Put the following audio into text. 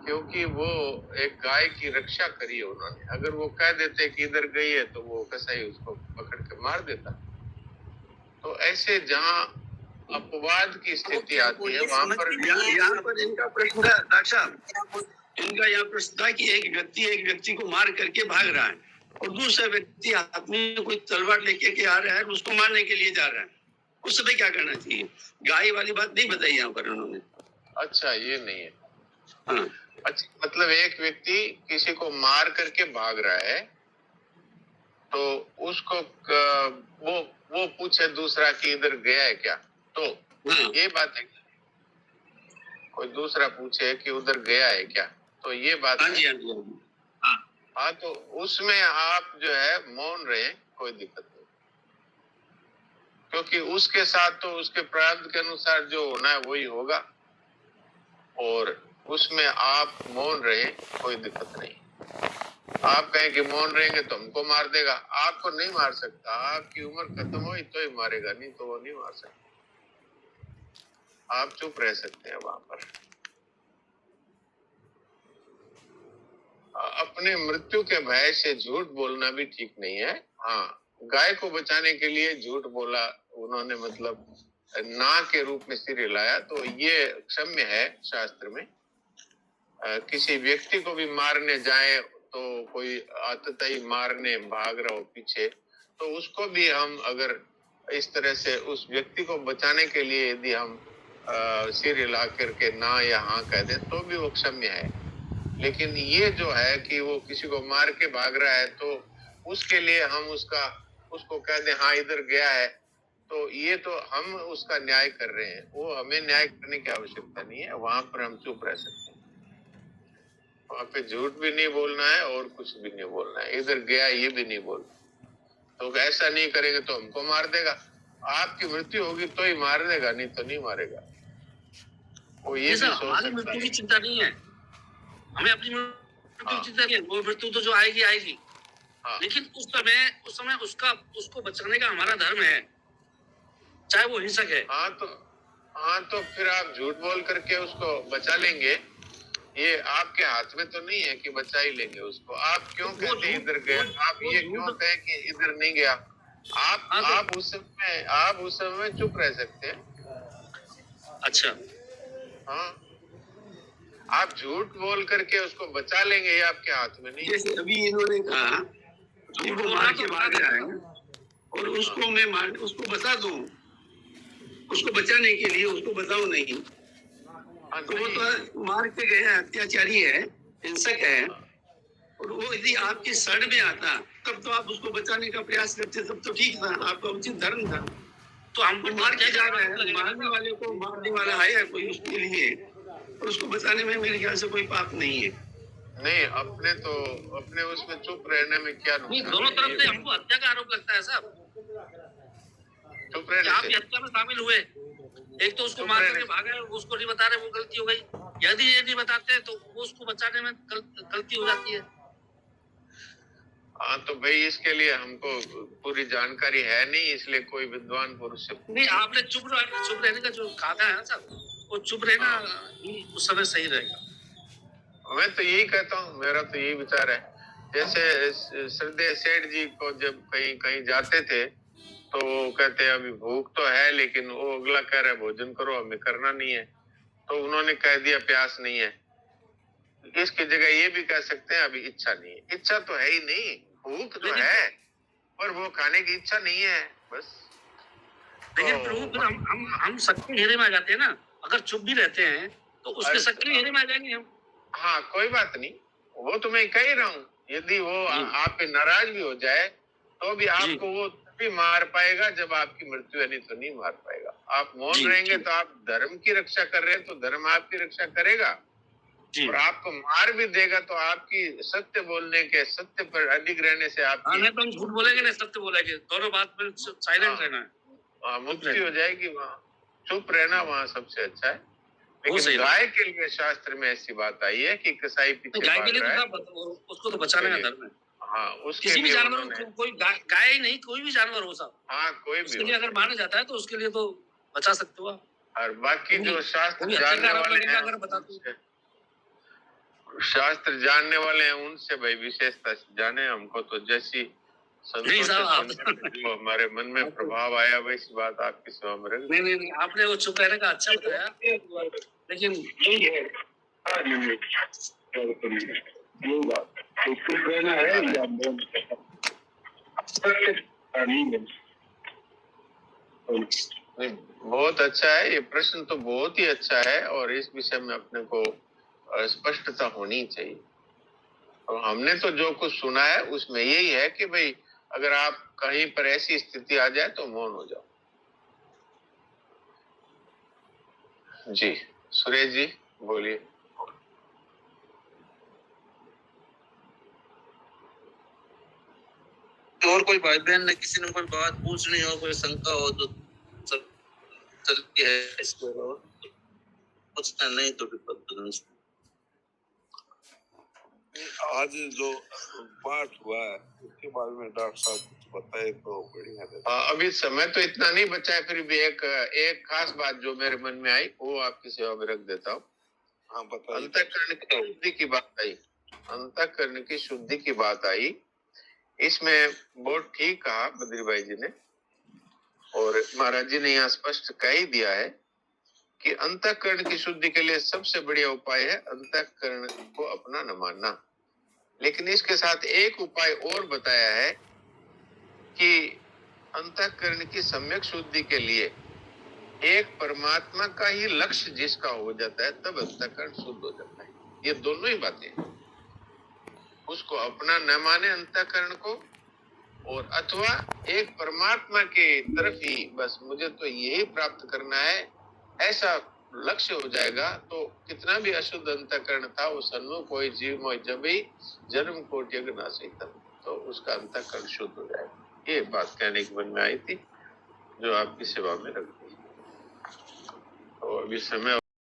क्योंकि वो एक गाय की रक्षा करी है उन्होंने। अगर वो कह देते कि इधर गई है तो वो कसाई उसको पकड़ के मार देता। तो ऐसे जहाँ अपवाद की स्थिति आती है वहां पर यहाँ पर इनका प्रश्न था डॉक्टर साहब, इनका यहाँ प्रश्न था कि एक व्यक्ति को मार करके भाग रहा है और दूसरा व्यक्ति हाथ में कोई तलवार लेके के आ रहा है, उसको मारने के लिए जा रहा है, उस समय क्या करना चाहिए? गाय वाली बात नहीं बताई यहाँ पर उन्होंने। अच्छा, ये नहीं है। हाँ। अच्छा, मतलब एक व्यक्ति किसी को मार करके भाग रहा है तो उसको वो पूछे दूसरा कि इधर गया है क्या, तो हाँ। ये बात है। कोई दूसरा पूछे कि उधर गया है क्या, तो ये बात हाँ है। जी, हाँ जी, हाँ। हाँ, तो उसमें आप जो है मौन रहे, कोई दिक्कत नहीं, क्योंकि उसके साथ तो उसके प्रारब्ध के अनुसार जो होना है वही होगा, और उसमें आप मौन रहे, कोई दिक्कत नहीं। आप कहें कि मौन रहेंगे तो हमको मार देगा, आपको नहीं मार सकता। आपकी उम्र खत्म हुई तो ही मारेगा, नहीं तो वो नहीं मार सकता। आप चुप रह सकते हैं वहां पर। अपने मृत्यु के भय से झूठ बोलना भी ठीक नहीं है। हाँ, गाय को बचाने के लिए झूठ बोला उन्होंने, मतलब ना के रूप में सिर हिलाया, तो ये क्षम्य है शास्त्र में। किसी व्यक्ति को भी मारने जाए तो कोई आतताई मारने भाग रहा हो पीछे, तो उसको भी हम अगर इस तरह से उस व्यक्ति को बचाने के लिए यदि हम सिर हिला करके ना या हाँ कह दें तो भी वो क्षम्य है। लेकिन ये जो है कि वो किसी को मार के भाग रहा है तो उसके लिए हम उसको कह दें हाँ इधर गया है, तो ये तो हम उसका न्याय कर रहे हैं। वो हमें न्याय करने की आवश्यकता नहीं है, वहां पर हम चुप रह सकते हैं। वहां पे झूठ भी नहीं बोलना है और कुछ भी नहीं बोलना है, इधर गया ये भी नहीं बोलना। तो ऐसा नहीं करेंगे तो हमको मार देगा, आपकी मृत्यु होगी तो ही मार देगा, नहीं तो नहीं मारेगा। वो ये भी सोच हमारी सकता मृत्यु की है। चिंता नहीं है, हमें अपनी मृत्यु की चिंता नहीं है। वो मृत्यु तो जो आएगी आएगी, लेकिन उस समय उसको बचाने का हमारा धर्म है, चाहे वो हिंसक है। हाँ तो फिर आप झूठ बोल करके उसको बचा लेंगे। ये आपके हाथ में तो नहीं है कि बचा ही लेंगे उसको। आप क्यों कहते हैं इधर गया, आप ये क्यों कहें कि इधर नहीं गया। आप उस समय चुप रह सकते हैं। अच्छा, हाँ, आप झूठ बोल करके उसको बचा लेंगे, ये आपके हाथ में नहीं। जैसे अभी इन्होंने कहा झूठ मार के भाग रहा है और उसको बचा दूं, उसको बचाने के लिए उसको बताऊं नहीं, तो वो तो मार के गया, अत्याचारी है, हिंसक है, और वो यदि आपकी शरण में आता तब तो आप उसको बचाने का प्रयास करते, तब तो ठीक था, आपका उचित धर्म था। तो हमको मार के जा रहा है, मारने वाले को मारने वाला है कोई उसके लिए, और उसको बचाने में मेरे ख्याल से कोई पाप नहीं है। नहीं, अपने उसमें चुप रहने में क्या नुकसान? दोनों तरफ से हमको हत्या का आरोप लगता है साहब। चुप रहने आप हत्या में शामिल हुए, एक तो उसको मार करके भागे, उसको नहीं बता रहे, वो गलती हो गई। यदि ये नहीं बताते तो वो उसको बचाने में गलती हो जाती है। हाँ, तो भाई इसके लिए हमको पूरी जानकारी है नहीं, इसलिए कोई विद्वान पुरुष से नहीं, आपने चुप रहने का जो कहा है ना साहब, वो चुप रहना ही उस समय सही रहेगा। मैं तो यही कहता हूँ, मेरा तो यही विचार है। जैसे श्रद्धेय सेठ जी को जब कहीं जाते थे तो कहते अभी भूख तो है, लेकिन वो अगला कह रहा है भोजन करो, हमें करना नहीं है, तो उन्होंने कह दिया प्यास नहीं है। इसकी जगह ये भी कह सकते हैं अभी इच्छा नहीं है। इच्छा तो है ही नहीं, भूख तो है पर वो खाने की इच्छा नहीं है, बस। लेकिन प्रभु फिर हम सबके घेरे में आ जाते हैं ना, अगर चुप भी रहते हैं तो उसके सबके घेरे में आ जाएंगे हम। हाँ, कोई बात नहीं, वो तो मैं कह ही रहा हूँ। यदि वो आप पे नाराज भी हो जाए तो भी आपको वो तभी मार पाएगा जब आपकी मृत्यु है, नहीं तो नहीं मार पाएगा। आप मौन रहेंगे तो आप धर्म की रक्षा कर रहे हैं, तो धर्म आपकी रक्षा करेगा, और आपको मार भी देगा तो आपकी सत्य बोलने के, सत्य पर अडिग रहने से आपकी नहीं तो हम झूठ बोलेंगे नहीं सत्य बोलेंगे, दोनों बात में साइलेंट रहना है, मुक्ति हो जाएगी। वहाँ चुप रहना वहाँ सबसे अच्छा है। लेकिन गाय के लिए शास्त्र में ऐसी बात आई है कि कसाई पीछे गाय के लिए भाग रहा है, उसको तो बचाने का धर्म है। हाँ, उसके किसी भी लिए जानवर को, कोई गाय ही नहीं, कोई भी जानवर हो साहब, हाँ, कोई भी उसके लिए अगर माना जाता है तो उसके लिए तो बचा सकते हो। और बाकी जो शास्त्र जानने वाले हैं शास्त्र जानने वाले हैं उनसे भाई विशेषता से जाने, हमको तो जैसी नहीं साहब, आप जो हमारे मन में प्रभाव आया वैसी बात आपकी सेवा में रख। नहीं, आपने वो चुप रहने का अच्छा बताया, लेकिन चुप रहना है नहीं, बहुत अच्छा है ये प्रश्न, तो बहुत ही अच्छा है, और इस विषय में अपने को स्पष्टता होनी चाहिए। और हमने तो जो कुछ सुना है उसमें यही है कि भाई अगर आप कहीं पर ऐसी स्थिति आ जाए तो मौन हो जाओ। जी सुरेश जी बोलिए। और कोई भाई बहन ने किसी ने कोई बात पूछनी हो, कोई शंका हो तो चलती है, इसको पूछना नहीं तो फिर आज जो पाठ हुआ है उसके बारे में डॉक्टर साहब कुछ बताए तो बढ़िया। अभी समय तो इतना नहीं बचा है, फिर भी एक खास बात जो मेरे मन में आई वो आपकी सेवा में रख देता हूँ। हाँ बताइए। अंतःकरण की शुद्धि की बात आई, अंतःकरण की शुद्धि की बात आई। इसमें बहुत ठीक कहा बद्री भाई जी ने, और महाराज जी ने यहाँ स्पष्ट कह ही दिया है कि अंतःकरण की शुद्धि के लिए सबसे बढ़िया उपाय है अंतःकरण को अपना न मानना। लेकिन इसके साथ एक उपाय और बताया है कि अंतःकरण की सम्यक शुद्धि के लिए एक परमात्मा का ही लक्ष्य जिसका हो जाता है तब अंतःकरण शुद्ध हो जाता है। ये दोनों ही बातें, उसको अपना न माने अंतःकरण को, और अथवा एक परमात्मा के तरफ ही बस मुझे तो यही प्राप्त करना है ऐसा लक्ष्य हो जाएगा, तो कितना भी अशुद्ध अंतःकरण था वो सन्मुख कोई जीव मोय जब ही जन्म कोटि यज्ञ नासितम, तो उसका अंतःकरण शुद्ध हो जाएगा। ये बात कहने की मन में आई थी जो आपकी सेवा में रख दी। तो अभी समय